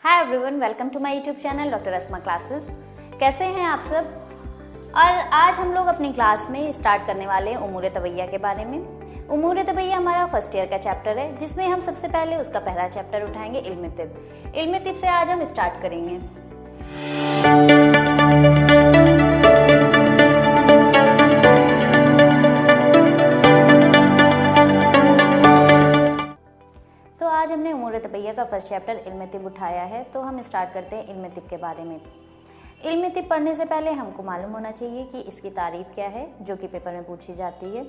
Hi everyone, welcome to my YouTube channel doctor Asma classes. कैसे हैं आप सब। और आज हम लोग अपनी क्लास में स्टार्ट करने वाले हैं उमूर तबैया के बारे में। उमूर तबैया हमारा फर्स्ट ईयर का चैप्टर है, जिसमें हम सबसे पहले उसका पहला चैप्टर उठाएंगे इल्म तिब। इल्म तिब से आज हम स्टार्ट करेंगे। तो आज हमने उमूर तबैया का फर्स्ट चैप्टर इल्म तिब उठाया है, तो हम स्टार्ट करते हैं इल्म तिब के बारे में। इल्म तिब पढ़ने से पहले हमको मालूम होना चाहिए कि इसकी तारीफ़ क्या है, जो कि पेपर में पूछी जाती है।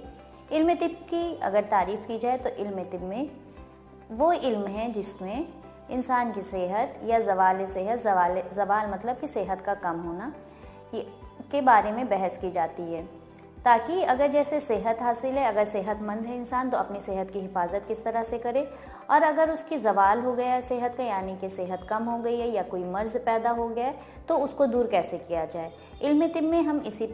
इल्म तिब की अगर तारीफ़ की जाए तो इल्म तिब में वो इल्म है जिसमें इंसान की सेहत या ज़वाल सेहत, ज़वाल मतलब कि सेहत का कम होना के बारे में बहस की जाती है, ताकि अगर जैसे सेहत हासिल है, अगर सेहतमंद है इंसान तो अपनी सेहत की हिफाजत किस तरह से करे, और अगर उसकी ज़वाल हो गया है सेहत का, यानी कि सेहत कम हो गई है या कोई मर्ज़ पैदा हो गया है, तो उसको दूर कैसे किया जाए। इल्म तिब में हम इसी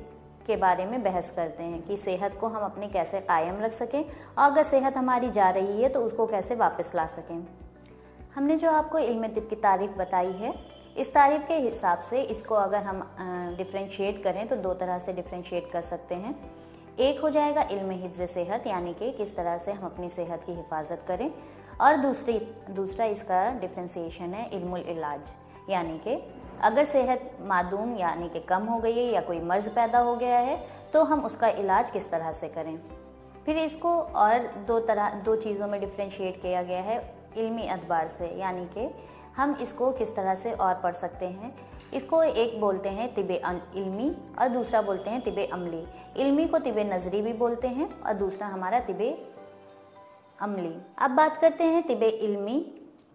के बारे में बहस करते हैं कि सेहत को हम अपनी कैसे कायम रख सकें, और अगर सेहत हमारी जा रही है तो उसको कैसे वापस ला सकें। हमने जो आपको इल्म तिब की तारीफ़ बताई है, इस तारीफ़ के हिसाब से इसको अगर हम डिफ्रेंशिएट करें तो दो तरह से डिफ्रेंशिएट कर सकते हैं। एक हो जाएगा इल्म हिफ्ज़ सेहत, यानी कि किस तरह से हम अपनी सेहत की हिफाजत करें, और दूसरा इसका डिफ्रेंशिएशन है इल्मुल इलाज, यानी कि अगर सेहत मादूम यानी कि कम हो गई है या कोई मर्ज़ पैदा हो गया है तो हम उसका इलाज किस तरह से करें। फिर इसको और दो चीज़ों में डिफ्रेंशिएट किया गया है इल्मी अतबार से, यानी कि हम इसको किस तरह से और पढ़ सकते हैं। इसको एक बोलते हैं तिब इल्मी और दूसरा बोलते हैं तिब अमली। इल्मी को तिब नज़री भी बोलते हैं और दूसरा हमारा तिब अमली। अब बात करते हैं तिब इल्मी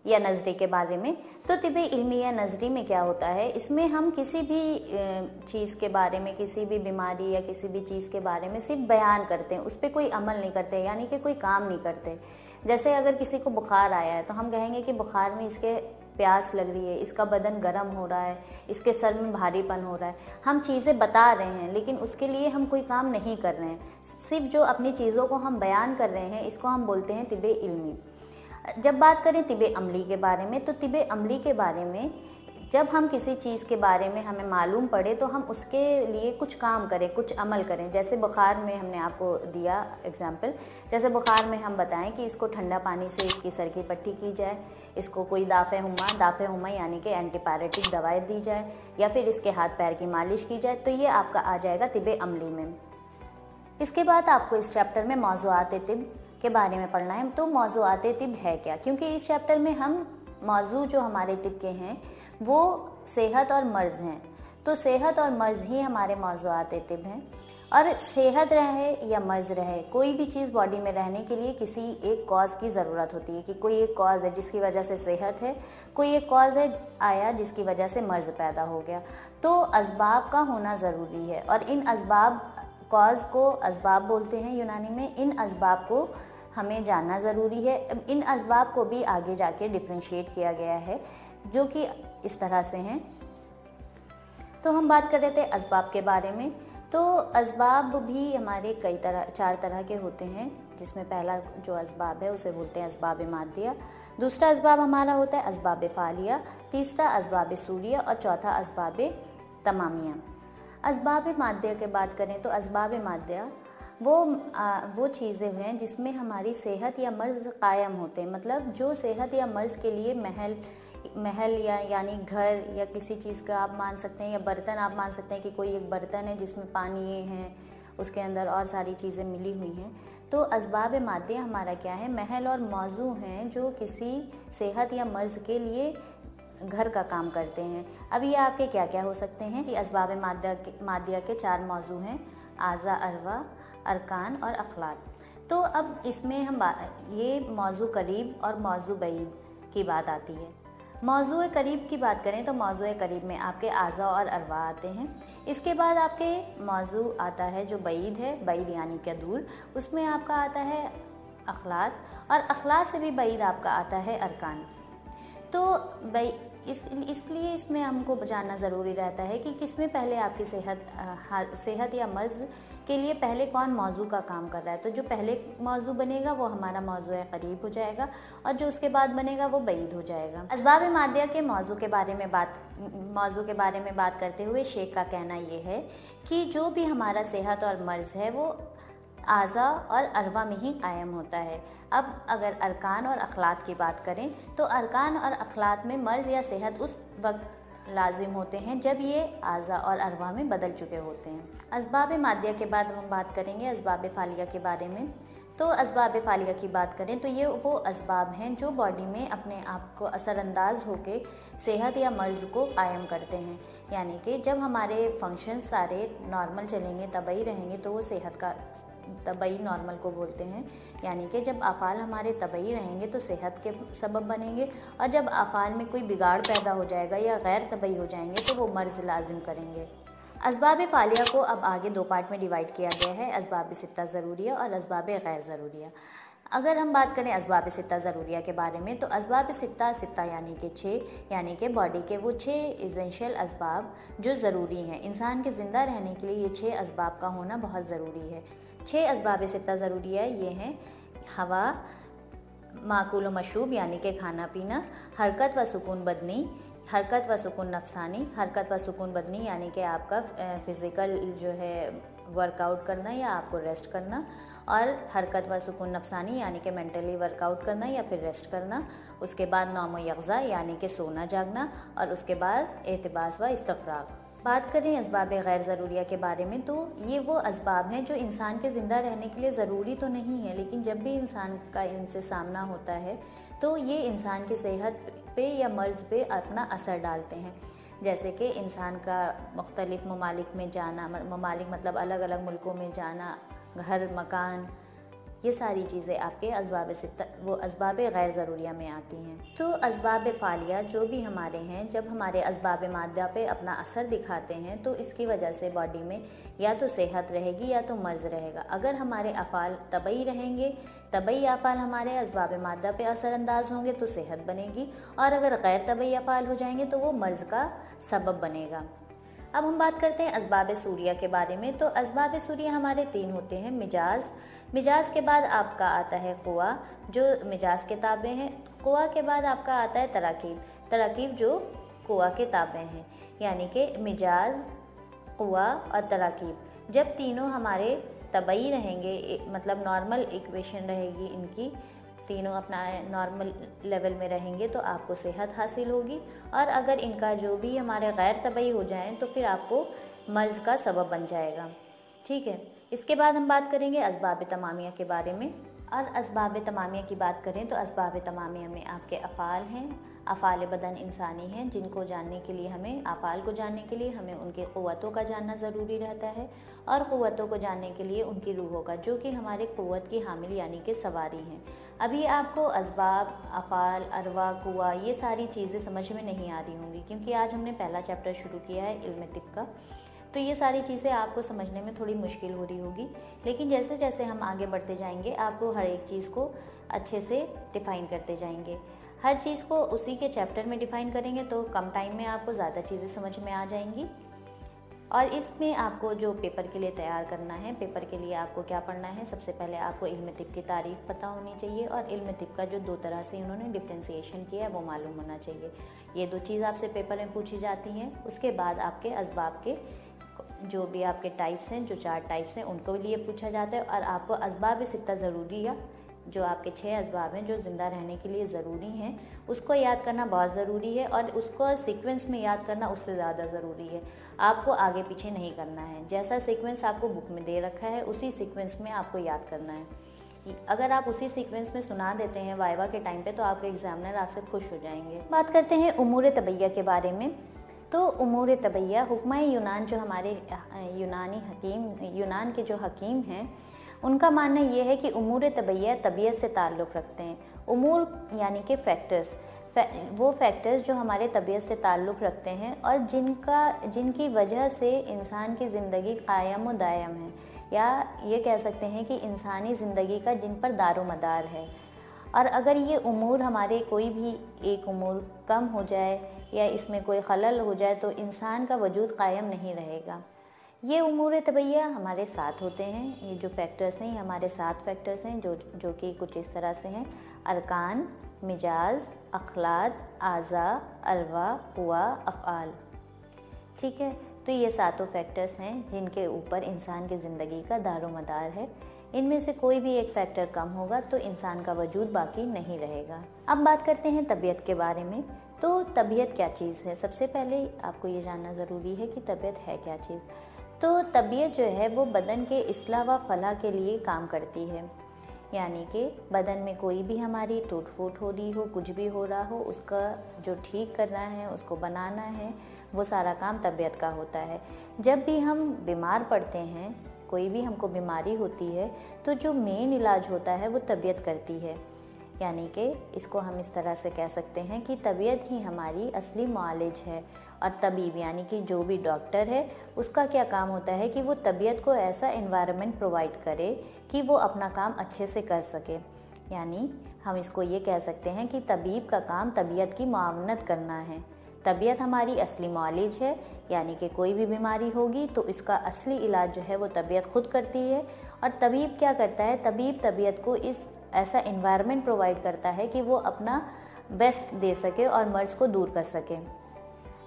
या नज़री के बारे में। तो तिब इल्मी या नज़री में क्या होता है, इसमें हम किसी भी चीज़ के बारे में, किसी भी बीमारी या किसी भी चीज़ के बारे में सिर्फ बयान करते हैं, उस पर कोई अमल नहीं करते, यानी कि कोई काम नहीं करते। जैसे अगर किसी को बुखार आया है तो हम कहेंगे कि बुखार में इसके प्यास लग रही है, इसका बदन गर्म हो रहा है, इसके सर में भारीपन हो रहा है। हम चीज़ें बता रहे हैं लेकिन उसके लिए हम कोई काम नहीं कर रहे हैं, सिर्फ जो अपनी चीज़ों को हम बयान कर रहे हैं, इसको हम बोलते हैं तिब इल्मी। जब बात करें तिब अमली के बारे में, तो तिब अमली के बारे में जब हम किसी चीज़ के बारे में हमें मालूम पड़े तो हम उसके लिए कुछ काम करें, कुछ अमल करें। जैसे बुखार में हमने आपको दिया एग्जाम्पल, जैसे बुखार में हम बताएं कि इसको ठंडा पानी से इसकी सर की पट्टी की जाए, इसको कोई दाफ़े हुमा यानी कि एंटीपायरेटिक दवाई दी जाए, या फिर इसके हाथ पैर की मालिश की जाए, तो ये आपका आ जाएगा तिब अमली में। इसके बाद आपको इस चैप्टर में मौज़ूआत तिब के बारे में पढ़ना है। तो मौज़ूआत तिब है क्या, क्योंकि इस चैप्टर में हम मौजू जो हमारे तिब के हैं वो सेहत और मर्ज़ हैं। तो सेहत और मर्ज़ ही हमारे मौज़ूआत तिब हैं। और सेहत रहे या मर्ज़ रहे, कोई भी चीज़ बॉडी में रहने के लिए किसी एक कॉज की ज़रूरत होती है, कि कोई एक कॉज है जिसकी वजह से सेहत है, कोई एक कॉज है आया जिसकी वजह से मर्ज़ पैदा हो गया। तो असबाब का होना ज़रूरी है, और इन असबाब, कॉज को असबाब बोलते हैं यूनानी में, इन असबाब को हमें जानना ज़रूरी है। इन असबाब को भी आगे जाके डिफ्रेंशिएट किया गया है, जो कि इस तरह से हैं। तो हम बात कर रहे थे असबाब के बारे में। तो असबाब भी हमारे चार तरह के होते हैं, जिसमें पहला जो असबाब है उसे बोलते हैं असबाब मादिया, दूसरा असबाब हमारा होता है असबाब फ़ालिया, तीसरा असबाब सूरिया और चौथा असबाब तमामिया। असबाब मादिया की बात करें तो असबाब मादिया वो चीज़ें हैं जिसमें हमारी सेहत या मर्ज़ कायम होते हैं, मतलब जो सेहत या मर्ज़ के लिए महल यानी घर या किसी चीज़ का आप मान सकते हैं, या बर्तन आप मान सकते हैं कि कोई एक बर्तन है जिसमें पानी है, उसके अंदर और सारी चीज़ें मिली हुई हैं। तो असबाब मादिया हमारा क्या है, महल और मौजू हैं जो किसी सेहत या मर्ज़ के लिए घर का काम करते हैं। अब ये आपके क्या क्या हो सकते हैं कि असबाब मादिया के चार मौजू हैं, आज़ा, अरवा, अरकान और अखलाक। तो अब इसमें हम ये मौजू करीब और मौजू बईद की बात आती है। मौजू करीब की बात करें तो मौजू करीब में आपके आज़ा और अरवा आते हैं। इसके बाद आपके मौजू आता है जो बईद है, बईद यानी कि दूर, उसमें आपका आता है अखलाक, और अखलाक से भी बईद आपका आता है अरकान। तो भाई इसलिए इसमें हमको जानना ज़रूरी रहता है कि किसमें पहले आपकी सेहत या मर्ज़ के लिए पहले कौन मौजू का काम कर रहा है। तो जो पहले मौजू बनेगा वो हमारा मौजू करीब हो जाएगा और जो उसके बाद बनेगा वो बईद हो जाएगा। असबाब मादिया के मौजू के बारे में बात करते हुए शेख का कहना ये है कि जो भी हमारा सेहत और मर्ज़ है वो आज़ा और अरवा में ही कायम होता है। अब अगर अरकान और अखलात की बात करें तो अरकान और अखलात में मर्ज़ या सेहत उस वक्त लाजिम होते हैं जब ये आज़ा और अरवा में बदल चुके होते हैं। असबाब मादिया के बाद हम बात करेंगे असबाब फालिया के बारे में। तो असबाब फालिया की बात करें तो ये वो असबाब हैं जो बॉडी में अपने आप को असरअंदाज होकर सेहत या मर्ज़ को कायम करते हैं। यानी कि जब हमारे फंक्शन सारे नॉर्मल चलेंगे, तबई रहेंगे, तो वो सेहत का तबई नॉर्मल को बोलते हैं। यानी कि जब अफ़ाल हमारे तबई रहेंगे तो सेहत के सबब बनेंगे, और जब अफ़ाल में कोई बिगाड़ पैदा हो जाएगा या गैर तबई हो जाएंगे तो वो मर्ज़ लाजिम करेंगे। असबाब फालिया को अब आगे 2 पार्ट में डिवाइड किया गया है, असबाब सित्ता ज़रूरिया और असबाब गैर ज़रूरिया। अगर हम बात करें असबाब सित्ता ज़रूरिया के बारे में तो असबाब सित्ता यानी कि 6, यानी कि बॉडी के वो 6 एसेंशियल असबाब जो ज़रूरी हैं। इंसान के ज़िंदा रहने के लिए ये 6 असबाब का होना बहुत ज़रूरी है। 6 असबाब सित्ता ज़रूरिया ये हैं: हवा, माकुल व मशरूब यानी कि खाना पीना, हरकत व सुकून बदनी, हरकत व सुकून नफसानी। हरकत व सुकून बदनी यानी कि आपका फ़िज़िकल जो है वर्कआउट करना या आपको रेस्ट करना, और हरकत व सुकून नफसानी यानी कि मेंटली वर्कआउट करना या फिर रेस्ट करना। उसके बाद नौम व यक़ज़ा यानी कि सोना जागना, और उसके बाद एहतिबास व इस्तफ़राग। बात करें असबाब गैर ज़रूरिया के बारे में तो ये वो असबाब हैं जो इंसान के ज़िंदा रहने के लिए ज़रूरी तो नहीं है, लेकिन जब भी इंसान का इनसे सामना होता है तो ये इंसान की सेहत पे या मर्ज़ पे अपना असर डालते हैं। जैसे कि इंसान का मुख्तलिफ़ ममालिक में जाना, ममालिक मतलब अलग अलग मुल्कों में जाना, घर मकान, ये सारी चीज़ें आपके असबाब गैर ज़रूरिया में आती हैं। तो असबाब फालिया जो भी हमारे हैं, जब हमारे असबाब मादा पे अपना असर दिखाते हैं तो इसकी वजह से बॉडी में या तो सेहत रहेगी या तो मर्ज़ रहेगा। अगर हमारे अफ़ाल तबई रहेंगे, तबई अफ़ाल हमारे असबाब मादा पे असरअंदाज होंगे तो सेहत बनेगी, और अगर गैर तबई अफ़ाल हो जाएंगे तो वो मर्ज़ का सबब बनेगा। अब हम बात करते हैं असबाब सूरिया के बारे में। तो असबाब सूरिया हमारे 3 होते हैं: मिजाज के बाद आपका आता है कुआ जो मिजाज के ताबे हैं, कुआ के बाद आपका आता है तराकीब जो कुआ के ताबे हैं। यानी कि मिजाज, कुआ और तराकीब जब तीनों हमारे तबई रहेंगे, मतलब नॉर्मल इक्वेशन रहेगी इनकी, तीनों अपना नॉर्मल लेवल में रहेंगे तो आपको सेहत हासिल होगी, और अगर इनका जो भी हमारे गैर तबई हो जाएं तो फिर आपको मर्ज़ का सबब बन जाएगा। ठीक है, इसके बाद हम बात करेंगे असबाब तमामिया के बारे में। और असबाब तमामिया की बात करें तो असबाब तमामिया में आपके अफ़ाल हैं, अफ़ाल बदन इंसानी हैं, जिनको जानने के लिए हमें, अफ़ाल को जानने के लिए हमें उनकी क़ुव्वतों का जानना ज़रूरी रहता है, और क़ुव्वतों को जानने के लिए उनकी रूहों का, जो कि हमारे क़ुव्वत की हामिल यानी कि सवारी हैं। अभी आपको असबाब, अफ़ाल, अरवा, कुआ ये सारी चीज़ें समझ में नहीं आ रही होंगी, क्योंकि आज हमने पहला चैप्टर शुरू किया है इल्म तिब का, तो ये सारी चीज़ें आपको समझने में थोड़ी मुश्किल हो रही होगी। लेकिन जैसे जैसे हम आगे बढ़ते जाएंगे आपको हर एक चीज़ को अच्छे से डिफ़ाइन करते जाएंगे। हर चीज़ को उसी के चैप्टर में डिफ़ाइन करेंगे तो कम टाइम में आपको ज़्यादा चीज़ें समझ में आ जाएंगी। और इसमें आपको जो पेपर के लिए तैयार करना है, पेपर के लिए आपको क्या पढ़ना है, सबसे पहले आपको इल्म तिब की तारीफ़ पता होनी चाहिए, और इल्म तिब का जो 2 तरह से उन्होंने डिफ्रेंसिएशन किया है वो मालूम होना चाहिए। ये 2 चीज़ आपसे पेपर में पूछी जाती हैं। उसके बाद आपके असबाब के जो भी आपके टाइप्स हैं, जो 4 टाइप्स हैं, उनको लिए पूछा जाता है, और आपको असबाब सित्ता ज़रूरिया जो आपके 6 असबाब हैं जो ज़िंदा रहने के लिए ज़रूरी हैं, उसको याद करना बहुत ज़रूरी है, और उसको सीक्वेंस में याद करना उससे ज़्यादा ज़रूरी है। आपको आगे पीछे नहीं करना है, जैसा सीक्वेंस आपको बुक में दे रखा है उसी सीक्वेंस में आपको याद करना है। अगर आप उसी सीक्वेंस में सुना देते हैं वाइवा के टाइम पे तो आपके एग्जामिनर आपसे खुश हो जाएंगे। बात करते हैं उमूर तबैया के बारे में। तो उमूर तबैया हुक्मा यूनान जो हमारे यूनान के जो हकीम हैं उनका मानना ये है कि उमूर तबैया तबीयत से ताल्लुक़ रखते हैं। उमूर यानी कि फैक्टर्स, वो फैक्टर्स जो हमारे तबीयत से ताल्लुक़ रखते हैं और जिनकी वजह से इंसान की ज़िंदगी कायम व दायम है, या ये कह सकते हैं कि इंसानी ज़िंदगी का जिन पर दारोमदार है। और अगर ये उमूर हमारे कोई भी एक उमूर कम हो जाए या इसमें कोई खलल हो जाए तो इंसान का वजूद कायम नहीं रहेगा। ये उमूर तबैया हमारे साथ होते हैं। ये जो फैक्टर्स हैं ये हमारे 7 फैक्टर्स हैं जो कि कुछ इस तरह से हैं: अरकान, मिजाज, अखलाद, आज़ा, अलवा, कुआ, अफ़आल। ठीक है, तो ये 7 फैक्टर्स हैं जिनके ऊपर इंसान की ज़िंदगी का दारोमदार है। इनमें से कोई भी एक फैक्टर कम होगा तो इंसान का वजूद बाकी नहीं रहेगा। अब बात करते हैं तबीयत के बारे में। तो तबीयत क्या चीज़ है? सबसे पहले आपको ये जानना ज़रूरी है कि तबीयत है क्या चीज़। तो तबीयत जो है वो बदन के इस्लाह व फलाह के लिए काम करती है, यानी कि बदन में कोई भी हमारी टूट फूट हो रही हो, कुछ भी हो रहा हो, उसका जो ठीक करना है, उसको बनाना है, वो सारा काम तबीयत का होता है। जब भी हम बीमार पड़ते हैं, कोई भी हमको बीमारी होती है, तो जो मेन इलाज होता है वो तबीयत करती है। यानी कि इसको हम इस तरह से कह सकते हैं कि तबीयत ही हमारी असली मुआलिज है। और तबीब यानी कि जो भी डॉक्टर है उसका क्या काम होता है कि वो तबीयत को ऐसा एनवायरनमेंट प्रोवाइड करे कि वो अपना काम अच्छे से कर सके। यानी हम इसको ये कह सकते हैं कि तबीब का काम तबीयत की मुआवनत करना है। तबीयत हमारी असली मुआलिज है, यानी कि कोई भी बीमारी होगी तो इसका असली इलाज जो है वो तबीयत खुद करती है। और तबीब क्या करता है? तबीब तबीयत को इस ऐसा एनवायरनमेंट प्रोवाइड करता है कि वो अपना बेस्ट दे सके और मर्ज़ को दूर कर सके।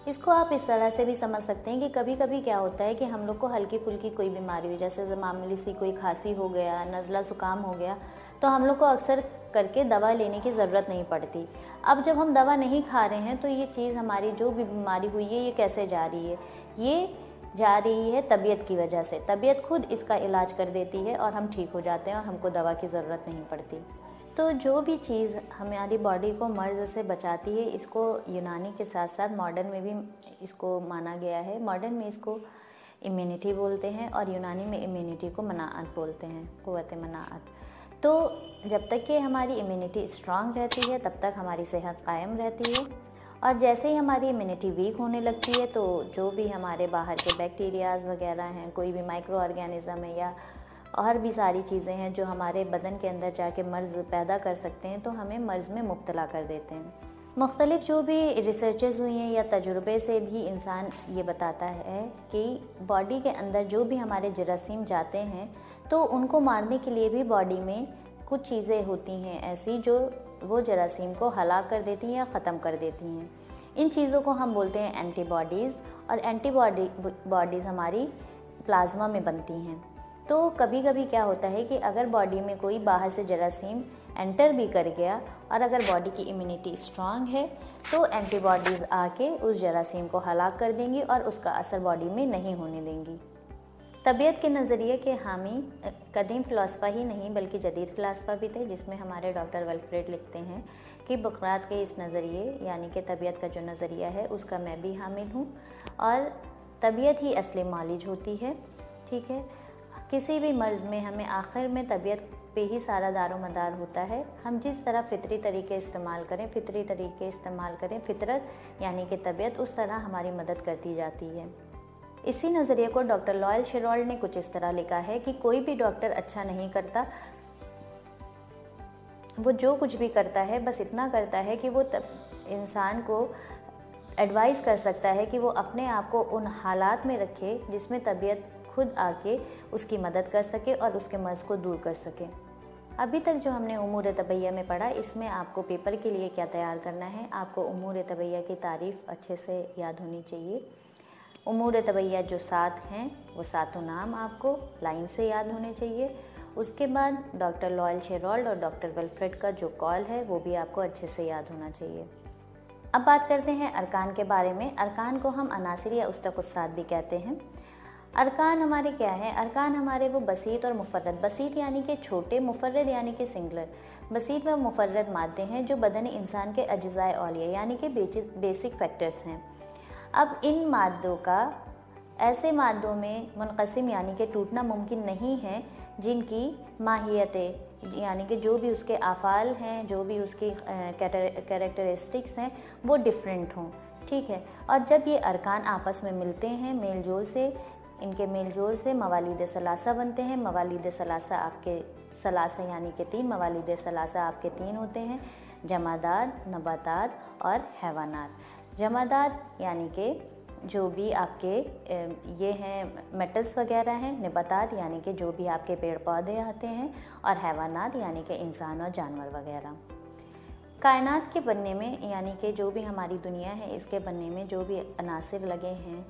इसको आप इस तरह से भी समझ सकते हैं कि कभी कभी क्या होता है कि हम लोग को हल्की फुल्की कोई बीमारी हुई, जैसे मामूली सी कोई खांसी हो गया, नज़ला ज़ुकाम हो गया, तो हम लोग को अक्सर करके दवा लेने की ज़रूरत नहीं पड़ती। अब जब हम दवा नहीं खा रहे हैं तो ये चीज़ हमारी जो भी बीमारी हुई है ये कैसे जा रही है? ये जा रही है तबीयत की वजह से। तबीयत खुद इसका इलाज कर देती है और हम ठीक हो जाते हैं और हमको दवा की ज़रूरत नहीं पड़ती। तो जो भी चीज़ हमारी बॉडी को मर्ज़ से बचाती है, इसको यूनानी के साथ साथ मॉडर्न में भी इसको माना गया है। मॉडर्न में इसको इम्यूनिटी बोलते हैं और यूनानी में इम्यूनिटी को मनाअत बोलते हैं, क़ुव्वत मनाअत। तो जब तक कि हमारी इम्यूनिटी स्ट्रांग रहती है तब तक हमारी सेहत कायम रहती है। और जैसे ही हमारी इम्यूनिटी वीक होने लगती है तो जो भी हमारे बाहर के बैक्टीरियाज़ वगैरह हैं, कोई भी माइक्रो ऑर्गेनिज़म है या और भी सारी चीज़ें हैं जो हमारे बदन के अंदर जाके मर्ज़ पैदा कर सकते हैं, तो हमें मर्ज़ में मुब्तला कर देते हैं। मुख्तलिफ़ जो भी रिसर्चेस हुई हैं या तजुर्बे से भी इंसान ये बताता है कि बॉडी के अंदर जो भी हमारे जरासीम जाते हैं तो उनको मारने के लिए भी बॉडी में कुछ चीज़ें होती हैं ऐसी जो वो जरासीम को हलाक कर देती हैं या ख़त्म कर देती हैं। इन चीज़ों को हम बोलते हैं एंटीबॉडीज़, और एंटीबॉडीज़ हमारी प्लाज्मा में बनती हैं। तो कभी कभी क्या होता है कि अगर बॉडी में कोई बाहर से जरासीम एंटर भी कर गया और अगर बॉडी की इम्यूनिटी स्ट्रांग है तो एंटीबॉडीज़ आके उस जरासीम को हलाक कर देंगी और उसका असर बॉडी में नहीं होने देंगी। तबीयत के नज़रिए के हामी कदीम फ़िलासफ़ा ही नहीं बल्कि जदीद फ़िलासफ़ा भी थे, जिसमें हमारे डॉक्टर विल्फ्रेड लिखते हैं कि बुकरात के इस नज़रिए यानी कि तबीयत का जो नज़रिया है उसका मैं भी हामिल हूँ और तबीयत ही असली मालिज होती है। ठीक है, किसी भी मर्ज़ में हमें आखिर में तबीयत पे ही सारा दारोमदार होता है। हम जिस तरह फितरी तरीके इस्तेमाल करें फितरत यानी कि तबीयत, उस तरह हमारी मदद करती जाती है। इसी नज़रिए को डॉक्टर लॉयल शेरॉल्ड ने कुछ इस तरह लिखा है कि कोई भी डॉक्टर अच्छा नहीं करता, वो जो कुछ भी करता है बस इतना करता है कि वो इंसान को एडवाइस कर सकता है कि वो अपने आप को उन हालात में रखे जिसमें तबीयत खुद आके उसकी मदद कर सके और उसके मर्ज़ को दूर कर सके। अभी तक जो हमने उमूर तबैया में पढ़ा, इसमें आपको पेपर के लिए क्या तैयार करना है, आपको उमूर तबैया की तारीफ़ अच्छे से याद होनी चाहिए। उमूर तबैया जो 7 हैं वो 7 नाम आपको लाइन से याद होने चाहिए। उसके बाद डॉक्टर लॉयल शेरॉल्ड और डॉक्टर विल्फ्रेड का जो कॉल है वो भी आपको अच्छे से याद होना चाहिए। अब बात करते हैं अरकान के बारे में। अरकान को हम अनासिर या उस्तक़ुस्सात भी कहते हैं। अरकान हमारे क्या है? अरकान हमारे वो बसीत और मुफर्रद, बसीत यानी कि छोटे, मुफर्रद यानी कि सिंगुलर। बसीत व मुफर्रद मादे हैं जो बदन इंसान के अज्ज़ाए औलिया यानी कि बेसिक फैक्टर्स हैं। अब इन मादों का ऐसे मादों में मुनक़सिम यानी कि टूटना मुमकिन नहीं है जिनकी माहियतें यानी कि जो भी उसके आफ़ाल हैं, जो भी उसकी कैरेक्टरिस्टिक्स हैं वो डिफरेंट हों। ठीक है, और जब ये अरकान आपस में मिलते हैं मेल जोल से, इनके मेल जोल से मवालिद सलासा बनते हैं। मवालिद सलासा आपके सलासा यानी कि 3, मवालिद सलासा आपके 3 होते हैं, जमादात, नबातात और हैवानात। जमादात यानी कि जो भी आपके ये हैं मेटल्स वगैरह हैं, नबातात यानी कि जो भी आपके पेड़ पौधे आते हैं, और हैवानात यानी कि इंसान और जानवर वगैरह। कायनात के बनने में यानी कि जो भी हमारी दुनिया है इसके बनने में जो भी अनासिर लगे हैं,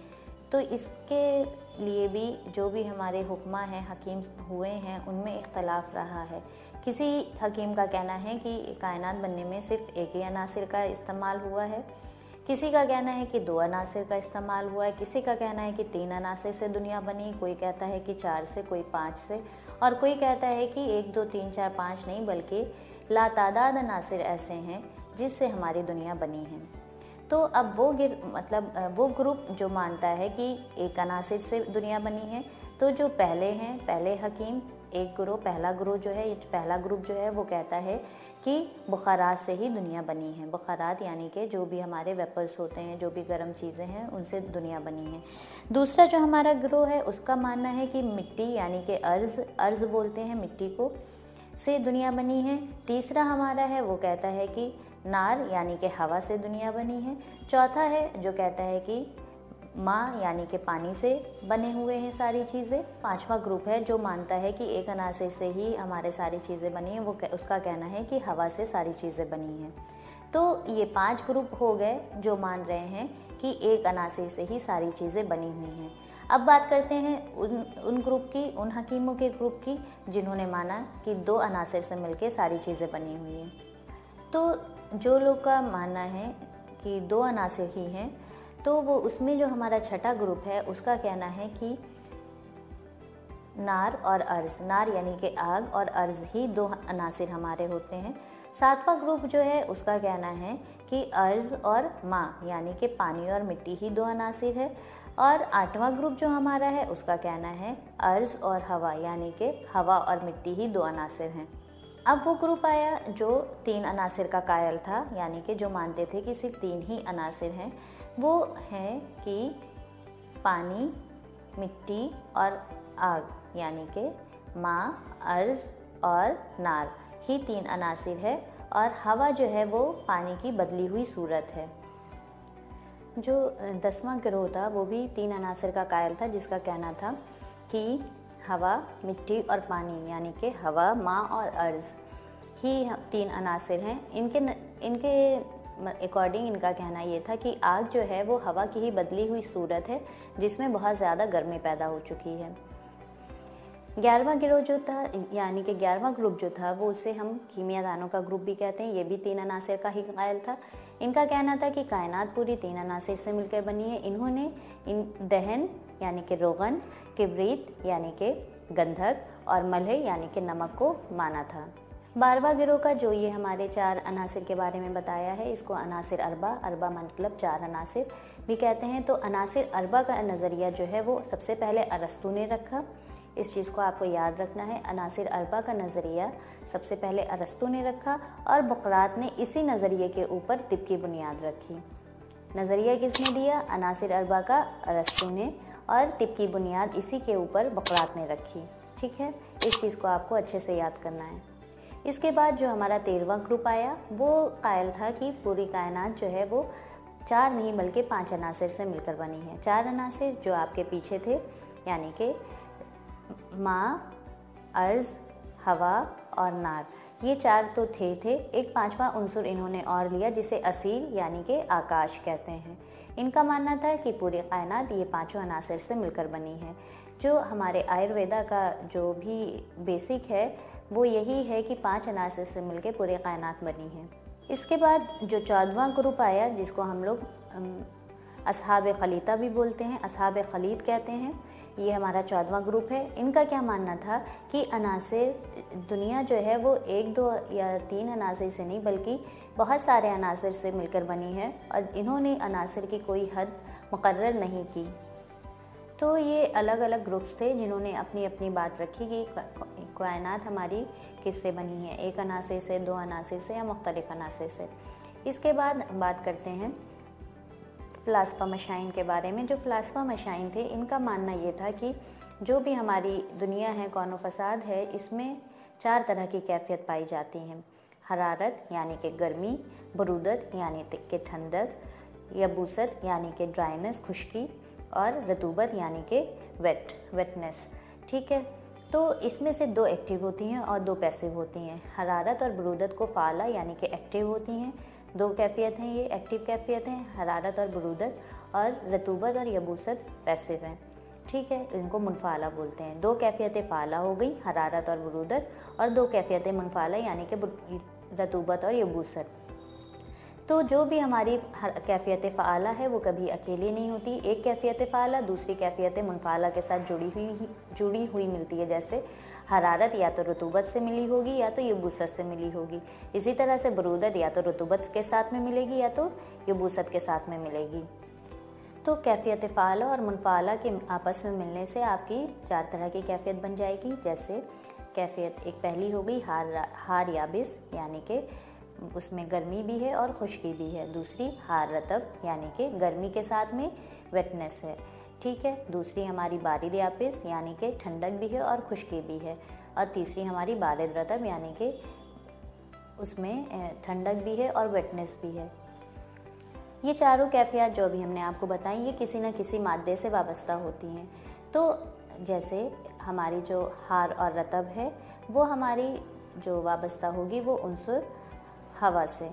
तो इसके लिए भी जो भी हमारे हुक्मा हैं, हकीम हुए हैं, उनमें इख्तलाफ रहा है। किसी हकीम का कहना है कि कायनात बनने में सिर्फ एक ही अनासिर का इस्तेमाल हुआ है, किसी का कहना है कि 2 अनासिर का इस्तेमाल हुआ है, किसी का कहना है कि 3 अनासिर से दुनिया बनी, कोई कहता है कि 4 से, कोई 5 से, और कोई कहता है कि 1 2 3 4 5 नहीं बल्कि लातादाद अनासिर ऐसे हैं जिससे हमारी दुनिया बनी है। तो अब वो ग्रुप जो मानता है कि एक अनासिर से दुनिया बनी है, तो जो पहले हकीम पहला ग्रुप जो है वो कहता है कि बुखारात से ही दुनिया बनी है। बुखारात यानी कि जो भी हमारे वेपर्स होते हैं, जो भी गर्म चीज़ें हैं, उनसे दुनिया बनी है। दूसरा जो हमारा ग्रोह है उसका मानना है कि मिट्टी यानी कि अर्ज़ बोलते हैं मिट्टी को, से दुनिया बनी है। तीसरा हमारा है वो कहता है कि नार यानी कि हवा से दुनिया बनी है। चौथा है जो कहता है कि माँ यानी कि पानी से बने हुए हैं सारी चीज़ें। पांचवा ग्रुप है जो मानता है कि एक अनासिर से ही हमारे सारी चीज़ें बनी हैं, उसका कहना है कि हवा से सारी चीज़ें बनी हैं। तो ये 5 ग्रुप हो गए जो मान रहे हैं कि एक अनासिर से ही सारी चीज़ें बनी हुई हैं। अब बात करते हैं उन हकीमों के ग्रुप की जिन्होंने माना कि 2 अनासिर से मिलकर सारी चीज़ें बनी हुई हैं। तो जो लोग का मानना है कि 2 अनासिर ही हैं, तो वो उसमें जो हमारा छठा ग्रुप है उसका कहना है कि नार यानी कि आग और अर्ज़ ही 2 अनासिर हमारे होते हैं। 7वां ग्रुप जो है उसका कहना है कि अर्ज़ और माँ यानी कि पानी और मिट्टी ही 2 अनासिर है। और 8वां ग्रुप जो हमारा है उसका कहना है अर्ज़ और हवा यानी कि हवा और मिट्टी ही 2 अनासिर हैं। अब वो ग्रुप आया जो 3 अनासिर का कायल था, यानी कि जो मानते थे कि सिर्फ 3 ही अनासिर हैं। वो हैं कि पानी, मिट्टी और आग यानी कि माँ, अर्ज़ और नार ही 3 अनासिर है, और हवा जो है वो पानी की बदली हुई सूरत है। जो 10वां गिरोह था वो भी 3 अनासिर का कायल था, जिसका कहना था कि हवा, मिट्टी और पानी यानी कि हवा, माँ और अर्ज़ ही 3 अनासिर हैं। इनके अकॉर्डिंग इनका कहना ये था कि आग जो है वो हवा की ही बदली हुई सूरत है जिसमें बहुत ज़्यादा गर्मी पैदा हो चुकी है। 11वां गिरोह जो था यानी कि 11वां ग्रुप जो था वो उसे हम कीमियादानों का ग्रुप भी कहते हैं। ये भी 3 अनासिर का ही कायल था। इनका कहना था कि कायनात पूरी 3 अनासिर से मिलकर बनी है। इन्होंने दहन यानी कि रोगन, किब्रीत यानी कि गंधक और मलह यानी कि नमक को माना था। 12वां गिरोह का जो ये हमारे 4 अनासिर के बारे में बताया है, इसको अनासिर अरबा मतलब 4 अनासिर भी कहते हैं। तो अनासिर अरबा का नज़रिया जो है वो सबसे पहले अरस्तू ने रखा। इस चीज़ को आपको याद रखना है, अनासिर अरबा का नज़रिया सबसे पहले अरस्तू ने रखा और बकरात ने इसी नज़रिए के ऊपर तिब की बुनियाद रखी। नज़रिया किसने दिया? अनासिर अरबा का अरस्तू ने, और तिब की बुनियाद इसी के ऊपर बकरात ने रखी। ठीक है, इस चीज़ को आपको अच्छे से याद करना है। इसके बाद जो हमारा 13वां ग्रुप आया वो कायल था कि पूरी कायनात जो है वो 4 नहीं बल्कि 5 अनासिर से मिलकर बनी है। 4 अनासिर जो आपके पीछे थे यानी कि माँ, अर्ज़, हवा और नार, ये 4 तो थे। एक 5वां उन्सुर इन्होंने और लिया जिसे असील यानी कि आकाश कहते हैं। इनका मानना था कि पूरी कायनात ये 5 अनासिर से मिलकर बनी है। जो हमारे आयुर्वेदा का जो भी बेसिक है वो यही है कि 5 अनासिर से मिलकर पूरी कायनात बनी है। इसके बाद जो 14वां ग्रुप आया जिसको हम लोग असहाब खलीता भी बोलते हैं, असहाब खलीत कहते हैं, ये हमारा 14वां ग्रुप है। इनका क्या मानना था कि अनासिर दुनिया जो है वो 1 2 या 3 अनासिर से नहीं बल्कि बहुत सारे अनासिर से मिलकर बनी है, और इन्होंने अनासिर की कोई हद मुकर्रर नहीं की। तो ये अलग अलग ग्रुप्स थे जिन्होंने अपनी अपनी बात रखी कि कायनात हमारी किससे बनी है, 1 अनासिर से, 2 अनासिर से या मुख्तलिफ अनासिर से। इसके बाद बात करते हैं फ़लसफ़ा मशाइन के बारे में। जो फ़लसफ़ा मशाइन थे इनका मानना ये था कि जो भी हमारी दुनिया है, कौनो फ़साद है, इसमें 4 तरह की कैफियत पाई जाती हैं। हरारत यानी कि गर्मी, बरूदत यानी कि ठंडक, यबूसत यानी कि ड्राइनेस खुश्की, और रतूबत यानी कि वेटनेस। ठीक है, तो इसमें से 2 एक्टिव होती हैं और 2 पैसिव होती हैं। हरारत और बरूदत को फ़ाला यानी कि एक्टिव होती हैं। 2 कैफियत हैं, ये एक्टिव कैफियत हैं, हरारत और बरूदत, और रतूबत और यबूसत पैसिव हैं। ठीक है, इनको मुनफाला बोलते हैं। 2 कैफियतें फ़ाला हो गई, हरारत और बरूदत, और 2 कैफियतें मुनफाला यानी कि रतूबत और यबूसत। तो जो भी हमारी कैफियत फ़ाला है वो कभी अकेली नहीं होती। एक कैफियत फ़ाला दूसरी कैफियत मुनफाला के साथ जुड़ी हुई मिलती है। जैसे हरारत या तो रतूबत से मिली होगी या तो यबूसत से मिली होगी। इसी तरह से बरूदत या तो रतूबत के साथ में मिलेगी या तो यबूसत के साथ में मिलेगी। तो कैफियत फ़ाला और मुनफाला के आपस में मिलने से आपकी 4 तरह की कैफियत बन जाएगी। जैसे कैफियत एक पहली हो गई हार याबिस यानी कि उसमें गर्मी भी है और खुश्की भी है। दूसरी हार रतब यानी कि गर्मी के साथ में वेटनेस है। ठीक है, दूसरी हमारी बारिद याबिस यानी कि ठंडक भी है और खुश्की भी है। और तीसरी हमारी बारिद रतब यानी कि उसमें ठंडक भी है और वेटनेस भी है। ये चारों कैफियत जो भी हमने आपको बताई ये किसी न किसी मादे से वाबस्ता होती हैं। तो जैसे हमारी जो हार और रतब है वो हमारी जो वाबस्ता होगी वो उनसुर हवा से।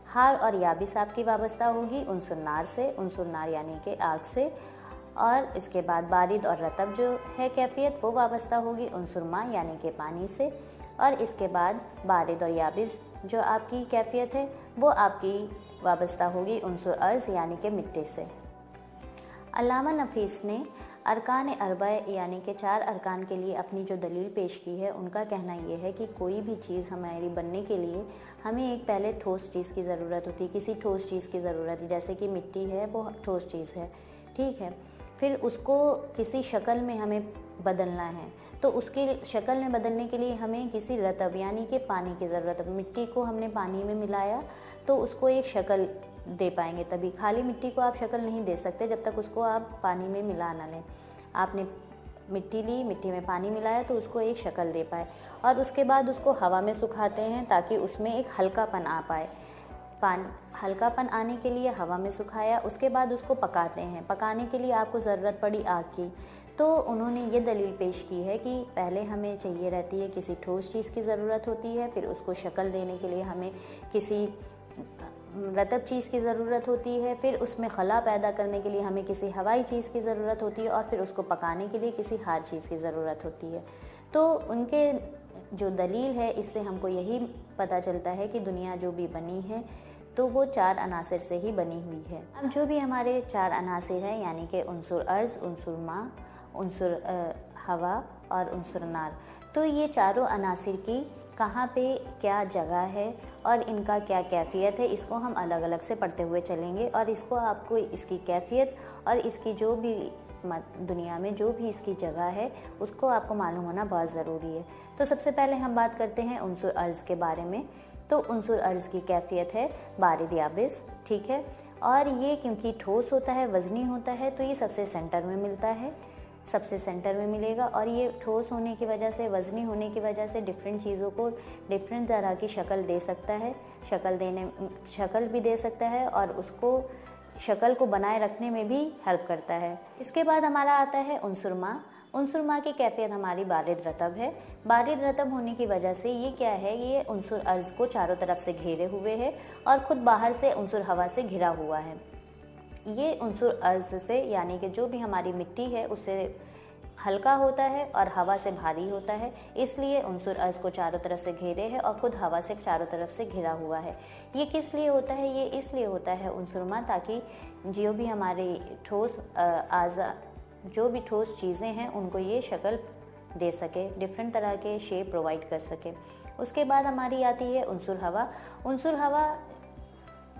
हार और याबिस आपकी वाबस्ता होगी उनसुर नार से, उनसुर नार यानी कि आग से। और इसके बाद बारिद और रतब जो है कैफियत वो वाबस्ता होगी उनसुर माँ यानी कि पानी से। और इसके बाद बारिद और याबिस जो आपकी कैफियत है वो आपकी वाबस्ता होगी उनसुर अर्ज़ यानी कि मिट्टी से। अल्लामा नफीस ने अरकान अरबा यानी कि 4 अरकान के लिए अपनी जो दलील पेश की है उनका कहना ये है कि कोई भी चीज़ हमारी बनने के लिए हमें एक पहले ठोस चीज़ की ज़रूरत होती है, किसी ठोस चीज़ की ज़रूरत है। जैसे कि मिट्टी है वो ठोस चीज़ है, ठीक है। फिर उसको किसी शक्ल में हमें बदलना है तो उसकी शक्ल में बदलने के लिए हमें किसी रतब यानी कि पानी की ज़रूरत है। मिट्टी को हमने पानी में मिलाया तो उसको एक शक्ल दे पाएंगे, तभी खाली मिट्टी को आप शक्ल नहीं दे सकते जब तक उसको आप पानी में मिला ना लें। आपने मिट्टी ली, मिट्टी में पानी मिलाया तो उसको एक शक्ल दे पाए, और उसके बाद उसको हवा में सुखाते हैं ताकि उसमें एक हल्कापन आ पाए। हल्कापन आने के लिए हवा में सुखाया, उसके बाद उसको पकाते हैं। पकाने के लिए आपको ज़रूरत पड़ी आग की, तो उन्होंने ये दलील पेश की है कि पहले हमें चाहिए रहती है किसी ठोस चीज़ की ज़रूरत होती है, फिर उसको शक्ल देने के लिए हमें किसी रतब चीज़ की ज़रूरत होती है, फिर उसमें खला पैदा करने के लिए हमें किसी हवाई चीज़ की ज़रूरत होती है, और फिर उसको पकाने के लिए किसी हार चीज़ की ज़रूरत होती है। तो उनके जो दलील है इससे हमको यही पता चलता है कि दुनिया जो भी बनी है तो वो 4 अनासिर से ही बनी हुई है। अब जो भी हमारे 4 अनासिर हैं यानी कि उनसुर अर्ज़, उनसुर माँ, उनसुर हवा और उनसुर नार, तो ये चारों अनासिर की कहाँ पे क्या जगह है और इनका क्या कैफियत है इसको हम अलग अलग से पढ़ते हुए चलेंगे। और इसको आपको इसकी कैफियत और इसकी जो भी दुनिया में जो भी इसकी जगह है उसको आपको मालूम होना बहुत ज़रूरी है। तो सबसे पहले हम बात करते हैं उनसुर अर्ज़ के बारे में। तो उनसुर अर्ज़ की कैफियत है बारिद याबिस, ठीक है। और ये क्योंकि ठोस होता है, वज़नी होता है, तो ये सबसे सेंटर में मिलता है, सबसे सेंटर में मिलेगा। और ये ठोस होने की वजह से, वज़नी होने की वजह से डिफरेंट चीज़ों को डिफरेंट तरह की शक्ल दे सकता है, शक्ल भी दे सकता है और उसको शक्ल को बनाए रखने में भी हेल्प करता है। इसके बाद हमारा आता है उनसुर माँ। उनसुर माँ की कैफियत हमारी बारिद रतब है। बारिद रतब होने की वजह से ये क्या है, ये उनसुर अर्ज़ को चारों तरफ से घेरे हुए है और ख़ुद बाहर से उनसुर हवा से घिरा हुआ है। ये उनसुर अर्ज़ से यानी कि जो भी हमारी मिट्टी है उससे हल्का होता है और हवा से भारी होता है, इसलिए उनसुर अर्ज़ को चारों तरफ से घेरे है और ख़ुद हवा से चारों तरफ से घिरा हुआ है। ये किस लिए होता है? ये इसलिए होता है उनसुर माँ, ताकि जो भी हमारी जो भी ठोस चीज़ें हैं उनको ये शक्ल दे सके, डिफरेंट तरह के शेप प्रोवाइड कर सके। उसके बाद हमारी आती है उनसुर हवा। उनसुर हवा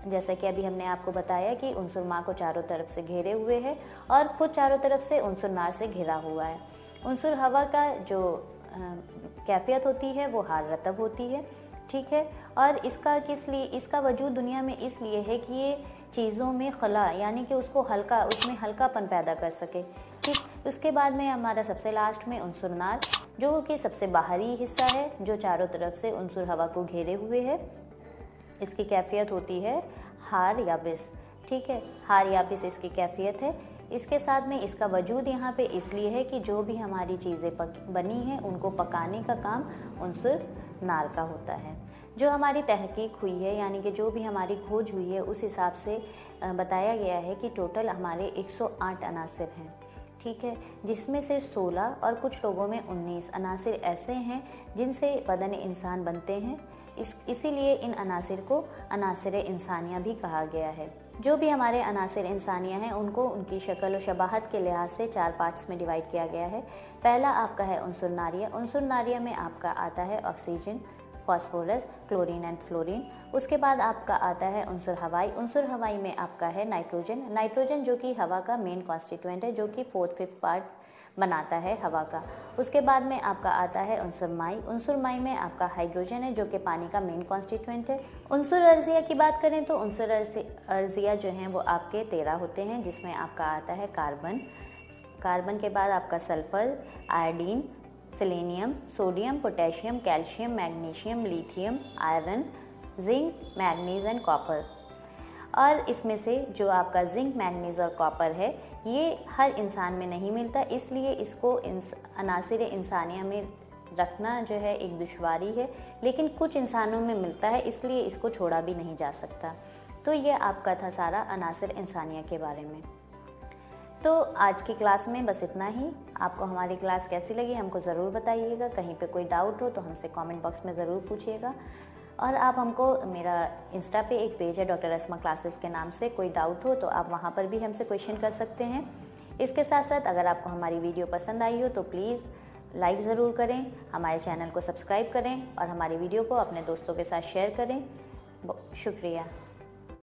जैसा कि अभी हमने आपको बताया कि उनसुर माँ को चारों तरफ से घेरे हुए है और खुद चारों तरफ से उनसुर नार से घिरा हुआ है। उनसुर हवा का जो कैफियत होती है वो हार रतब होती है, ठीक है। और इसका वजूद दुनिया में इसलिए है कि ये चीज़ों में खला यानी कि उसमें हल्कापन पैदा कर सके, ठीक। उसके बाद में हमारा सबसे लास्ट में उनसुर नार। जो कि सबसे बाहरी हिस्सा है, जो चारों तरफ से उनसुर हवा को घेरे हुए है। इसकी कैफियत होती है हार याबिस। ठीक है, हार याबिस इसकी कैफियत है। इसके साथ में इसका वजूद यहाँ पे इसलिए है कि जो भी हमारी चीज़ें बनी हैं उनको पकाने का काम उनसुर नार का होता है। जो हमारी तहकीक हुई है, यानी कि जो भी हमारी खोज हुई है, उस हिसाब से बताया गया है कि टोटल हमारे 108 अनासिर हैं। ठीक है, जिसमें से 16 और कुछ लोगों में 19 अनासिर ऐसे हैं जिनसे बदन इंसान बनते हैं। इसीलिए इन अनासिर को अनासिर इंसानिया भी कहा गया है। जो भी हमारे अनासिर इंसानिया हैं उनको उनकी शक्ल और शबाहत के लिहाज से 4 पार्ट्स में डिवाइड किया गया है। पहला आपका है उनसुर नारिया। उनसुर नारिया में आपका आता है oxygen, phosphorus, chlorine and fluorine. उसके बाद आपका आता है उनसुर हवाई। उनसुर हवाई में आपका है नाइट्रोजन जो कि हवा का मेन कॉन्स्टिट्यूएंट है, जो कि 4th-5th पार्ट बनाता है हवा का। उसके बाद में आपका आता है उनसुर माई। उनसुर माई में आपका हाइड्रोजन है, जो कि पानी का मेन कॉन्स्टिट्यूएंट है। उनसुर अर्जिया की बात करें तो उनसुर अर्जिया जो हैं वो आपके 13 होते हैं, जिसमें आपका आता है कार्बन के बाद आपका sulphur, iodine, selenium, sodium, potassium, calcium, magnesium, lithium, iron, zinc, manganese and copper. और इसमें से जो आपका जिंक, मैग्नीज और कॉपर है ये हर इंसान में नहीं मिलता, इसलिए इसको अनासिर इंसानिया में रखना जो है एक दुश्वारी है, लेकिन कुछ इंसानों में मिलता है, इसलिए इसको छोड़ा भी नहीं जा सकता। तो ये आपका था सारा अनासिर इंसानिया के बारे में। तो आज की क्लास में बस इतना ही। आपको हमारी क्लास कैसी लगी हमको ज़रूर बताइएगा। कहीं पे कोई डाउट हो तो हमसे कमेंट बॉक्स में ज़रूर पूछिएगा। और आप हमको, मेरा इंस्टा पे एक पेज है डॉक्टर अस्मा क्लासेस के नाम से, कोई डाउट हो तो आप वहाँ पर भी हमसे क्वेश्चन कर सकते हैं। इसके साथ साथ अगर आपको हमारी वीडियो पसंद आई हो तो प्लीज़ लाइक ज़रूर करें, हमारे चैनल को सब्सक्राइब करें और हमारी वीडियो को अपने दोस्तों के साथ शेयर करें। शुक्रिया।